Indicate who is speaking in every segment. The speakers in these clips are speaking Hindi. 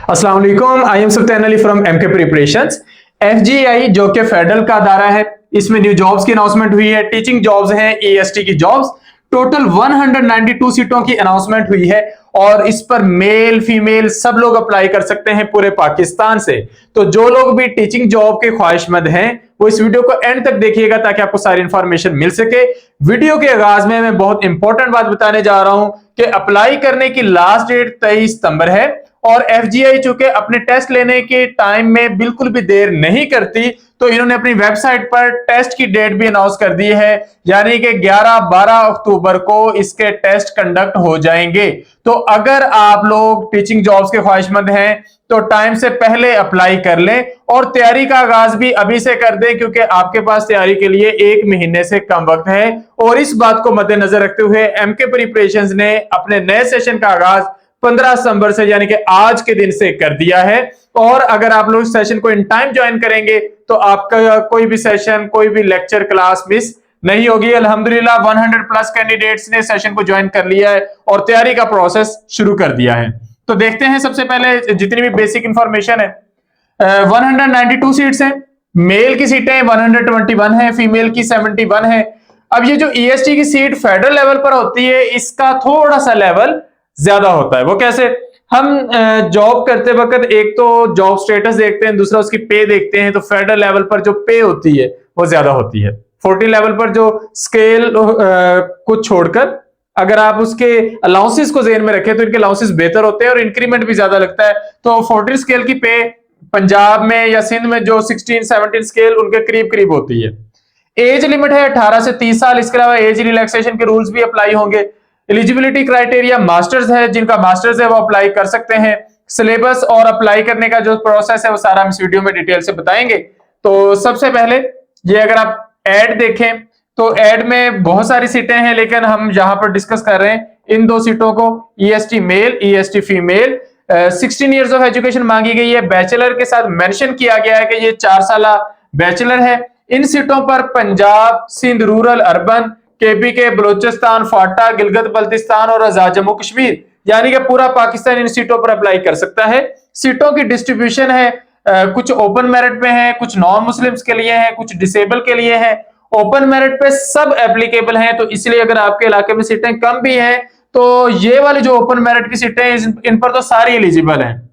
Speaker 1: अस्सलाम वालेकुम, I am Sultan Ali from MK preparations. FGI जो कि फेडरल का अदारा है, इसमें न्यू जॉब्स की अनाउंसमेंट हुई है। टीचिंग जॉब्स हैं, ईएसटी की जॉब्स। टोटल 192 सीटों की अनाउंसमेंट हुई है और इस पर मेल फीमेल सब लोग अप्लाई कर सकते हैं पूरे पाकिस्तान से। तो जो लोग भी टीचिंग जॉब के ख्वाहिशमंद हैं वो इस वीडियो को एंड तक देखिएगा ताकि आपको सारी इंफॉर्मेशन मिल सके। वीडियो के आगाज में मैं बहुत इंपॉर्टेंट बात बताने जा रहा हूं कि अप्लाई करने की लास्ट डेट 23 सितंबर है और एफजीआई चूंकि अपने टेस्ट लेने के टाइम में बिल्कुल भी देर नहीं करती, तो इन्होंने अपनी वेबसाइट पर टेस्ट की डेट भी अनाउंस कर दी है, यानी कि 11-12 अक्टूबर को इसके टेस्ट कंडक्ट हो जाएंगे। तो अगर आप लोग टीचिंग जॉब्स के ख्वाहिशमंद हैं तो टाइम से पहले अप्लाई कर लें और तैयारी का आगाज भी अभी से कर दें, क्योंकि आपके पास तैयारी के लिए 1 महीने से कम वक्त है। और इस बात को मद्देनजर रखते हुए एमके प्रिपरेशंस ने अपने नए सेशन का आगाज 15 सितंबर से यानी कि आज के दिन से कर दिया है। और अगर आप लोग सेशन को इन टाइम ज्वाइन करेंगे तो आपका कोई भी सेशन, कोई भी लेक्चर क्लास मिस नहीं होगी। अल्हम्दुलिल्लाह 100 प्लस कैंडिडेट्स ने सेशन को ज्वाइन कर लिया है और तैयारी का प्रोसेस शुरू कर दिया है। तो देखते हैं सबसे पहले जितनी भी बेसिक इंफॉर्मेशन है। 192 सीट्स हैं, मेल की सीटें 121 है, फीमेल की 71 है। अब ये जो ईएसटी की सीट फेडरल लेवल पर होती है, इसका थोड़ा सा लेवल ज्यादा होता है। वो कैसे? हम जॉब करते वक्त एक तो जॉब स्टेटस देखते हैं, दूसरा उसकी पे देखते हैं। तो फेडरल लेवल पर जो पे होती है वो ज्यादा होती है। 14 लेवल पर जो स्केल को छोड़कर अगर आप उसके अलाउंसेस को ज़हन में रखें तो इनके अलाउंसेस बेहतर होते हैं और इंक्रीमेंट भी ज्यादा लगता है। तो 14 स्केल की पे पंजाब में या सिंध में जो 16-17 स्केल उनके करीब करीब होती है। एज लिमिट है 18 से 30 साल। इसके अलावा एज रिलैक्सेशन के रूल्स भी अप्लाई होंगे। एलिजिबिलिटी क्राइटेरिया मास्टर्स है, जिनका मास्टर्स है वो अप्लाई कर सकते हैं। सिलेबस और अप्लाई करने का जो प्रोसेस है वो सारा हम इस वीडियो में डिटेल से बताएंगे। तो सबसे पहले ये अगर आप ऐड देखें तो ऐड में बहुत सारी सीटें हैं, लेकिन हम यहां पर डिस्कस कर रहे हैं इन 2 सीटों को, EST male, EST female. 16 years of education मांगी गई है। बैचलर के साथ मेंशन किया गया है कि ये 4 साल बैचलर है। इन सीटों पर Punjab, Sindh rural urban, KPK, Balochistan, FATA, Gilgit Baltistan और आजाद जम्मू कश्मीर यानी कि पूरा पाकिस्तान इन सीटों पर अप्लाई कर सकता है। सीटों की डिस्ट्रीब्यूशन है, कुछ ओपन मेरिट पे है, कुछ नॉन मुस्लिम्स के लिए है, कुछ डिसेबल के लिए है। ओपन मेरिट पे सब एप्लीकेबल हैं, तो इसलिए अगर आपके इलाके में सीटें कम भी हैं तो ये वाली जो ओपन मेरिट की सीटें हैं इन पर तो सारी एलिजिबल हैं।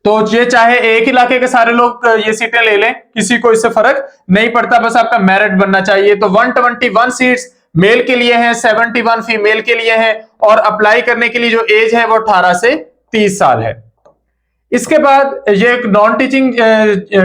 Speaker 1: तो ये चाहे एक इलाके के सारे लोग ये सीटें ले लें, किसी को इससे फर्क नहीं पड़ता, बस आपका मेरिट बनना चाहिए। तो 121 सीट्स मेल के लिए हैं, 71 फीमेल के लिए हैं और अप्लाई करने के लिए जो एज है वो 18 से 30 साल है। इसके बाद ये नॉन टीचिंग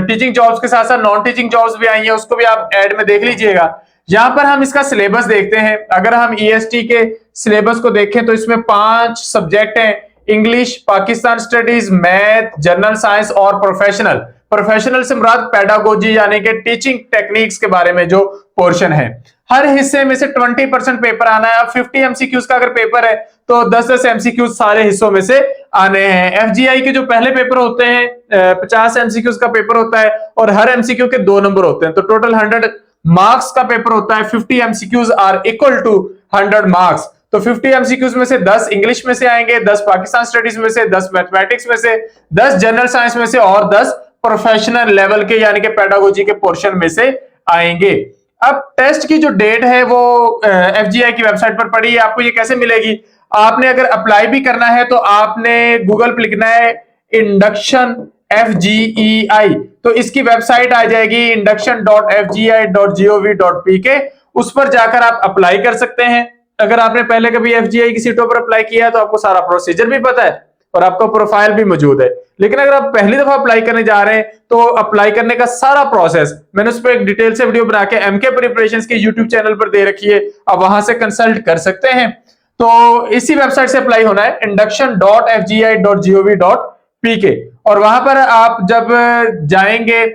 Speaker 1: टीचिंग जॉब्स के साथ साथ नॉन टीचिंग जॉब्स भी आई हैं, उसको भी आप ऐड में देख लीजिएगा। यहां पर हम इसका सिलेबस देखते हैं। अगर हम ईएसटी के सिलेबस को देखें तो इसमें 5 सब्जेक्ट हैं, English, Pakistan studies, math, general science और प्रोफेशनल। प्रोफेशनल से मुराद पेडागोजी यानी कि टीचिंग टेक्निक्स के बारे में जो पोर्शन है। हर हिस्से में से 20% पेपर आना है। अब 50 एमसीक्यूज का अगर पेपर है तो 10-10 एमसीक्यूज सारे हिस्सों में से आने हैं। एफजीआई के जो पहले पेपर होते हैं 50 एमसीक्यूज का पेपर होता है और हर एमसीक्यू के 2 नंबर होते हैं, तो टोटल 100 मार्क्स का पेपर होता है। 50 MCQs are equal to 100 marks. तो 50 एमसीक्यूज में से 10 इंग्लिश में से आएंगे, 10 पाकिस्तान स्टडीज में से, 10 मैथमेटिक्स में से, 10 जनरल साइंस में से और 10 प्रोफेशनल लेवल के यानी कि पेडागोजी के पोर्शन में से आएंगे। अब टेस्ट की जो डेट है वो एफजीआई की वेबसाइट पर पड़ी है। आपको ये कैसे मिलेगी? आपने अगर अप्लाई भी करना है तो आपने गूगल पे लिखना है इंडक्शन FGEI, तो इसकी वेबसाइट आ जाएगी induction.fgi.gov.pk। उस पर जाकर आप अप्लाई कर सकते हैं। अगर आपने पहले कभी एफजीआई की सीटों पर अप्लाई किया है तो आपको सारा प्रोसीजर भी पता है और आपका प्रोफाइल भी मौजूद है। लेकिन अगर आप पहली दफा अप्लाई करने जा रहे हैं तो अप्लाई करने का सारा प्रोसेस मैंने उस पर एक डिटेल से वीडियो बना के एमके प्रिपरेशंस के यूट्यूब चैनल पर दे रखी है, आप वहां से कंसल्ट कर सकते हैं। तो इसी वेबसाइट से अप्लाई होना है induction.fgi.gov.pk और वहां पर आप जब जाएंगे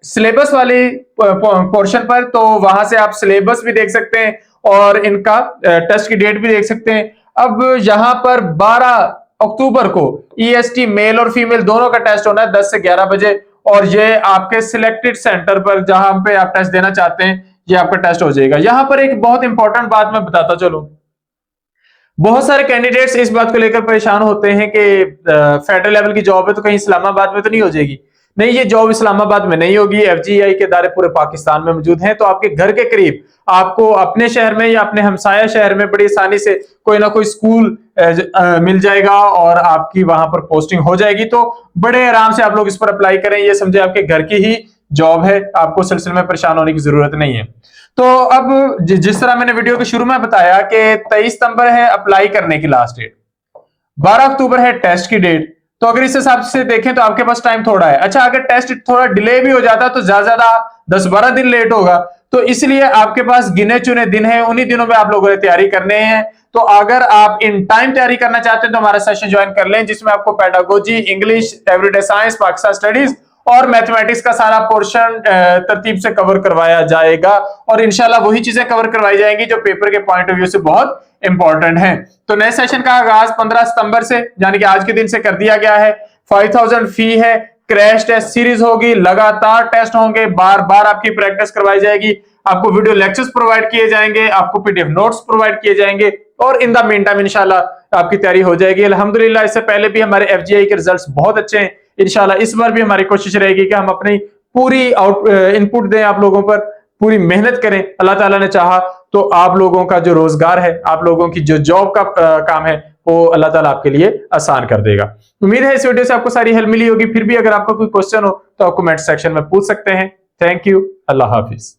Speaker 1: सिलेबस वाली पोर्शन पर तो वहां से आप सिलेबस भी देख सकते हैं और इनका टेस्ट की डेट भी देख सकते हैं। अब यहां पर 12 अक्टूबर को ईएसटी मेल और फीमेल दोनों का टेस्ट होना है 10 से 11 बजे और ये आपके सिलेक्टेड सेंटर पर जहां पे आप टेस्ट देना चाहते हैं ये आपका टेस्ट हो जाएगा। यहां पर एक बहुत इंपॉर्टेंट बात मैं बताता चलूं, बहुत सारे कैंडिडेट्स इस बात को लेकर परेशान होते हैं कि फेडरल लेवल की जॉब है तो कहीं इस्लामाबाद में तो नहीं हो जाएगी। नहीं, ये जॉब इस्लामाबाद में नहीं होगी। एफजीआई के इदारे पूरे पाकिस्तान में मौजूद हैं, तो आपके घर के करीब आपको अपने शहर में या अपने हमसाया शहर में बड़ी आसानी से कोई ना कोई स्कूल मिल जाएगा और आपकी वहां पर पोस्टिंग हो जाएगी। तो बड़े आराम से आप लोग इस पर अप्लाई करें, ये समझे आपके घर की ही जॉब है, आपको सिलसिले में परेशान होने की जरूरत नहीं है। तो अब जिस तरह मैंने वीडियो के शुरू में बताया कि 23 सितंबर है अप्लाई करने की लास्ट डेट, 12 अक्टूबर है टेस्ट की डेट। तो अगर इस हिसाब से देखें तो आपके पास टाइम थोड़ा है। अच्छा, अगर टेस्ट थोड़ा डिले भी हो जाता तो ज्यादा ज्यादा 10-12 दिन लेट होगा, तो इसलिए आपके पास गिने चुने दिन है, उन्हीं दिनों में आप लोगों ने तैयारी करने हैं। तो अगर आप इन टाइम तैयारी करना चाहते हैं तो हमारा सेशन ज्वाइन कर लें, जिसमें आपको pedagogy, English, everyday science, Pakistan studies और मैथमेटिक्स का सारा पोर्शन तरतीब से कवर करवाया जाएगा, और इंशाल्लाह वही चीजें कवर करवाई जाएंगी जो पेपर के पॉइंट ऑफ व्यू से बहुत इंपॉर्टेंट है। तो नए सेशन का आगाज 15 सितंबर से यानी कि आज के दिन से कर दिया गया है। 5000 फी है, क्रैश टेस्ट सीरीज होगी, लगातार टेस्ट होंगे, बार बार आपकी प्रैक्टिस करवाई जाएगी, आपको वीडियो लेक्चर्स प्रोवाइड किए जाएंगे, आपको पीडीएफ नोट्स प्रोवाइड किए जाएंगे, और इन द मीन टाइम इंशाल्लाह आपकी तैयारी हो जाएगी। अल्हम्दुलिल्लाह, इससे पहले भी हमारे एफजीआई के रिजल्ट्स बहुत अच्छे हैं। इंशाल्लाह इस बार भी हमारी कोशिश रहेगी कि हम अपनी पूरी इनपुट दें, आप लोगों पर पूरी मेहनत करें। अल्लाह ताला ने चाहा तो आप लोगों का जो रोजगार है, आप लोगों की जो जॉब का काम है, वो अल्लाह ताला आपके लिए आसान कर देगा। उम्मीद है इस वीडियो से आपको सारी हेल्प मिली होगी। फिर भी अगर आपका कोई क्वेश्चन हो तो आप कमेंट सेक्शन में पूछ सकते हैं। Thank you. Allah Hafiz.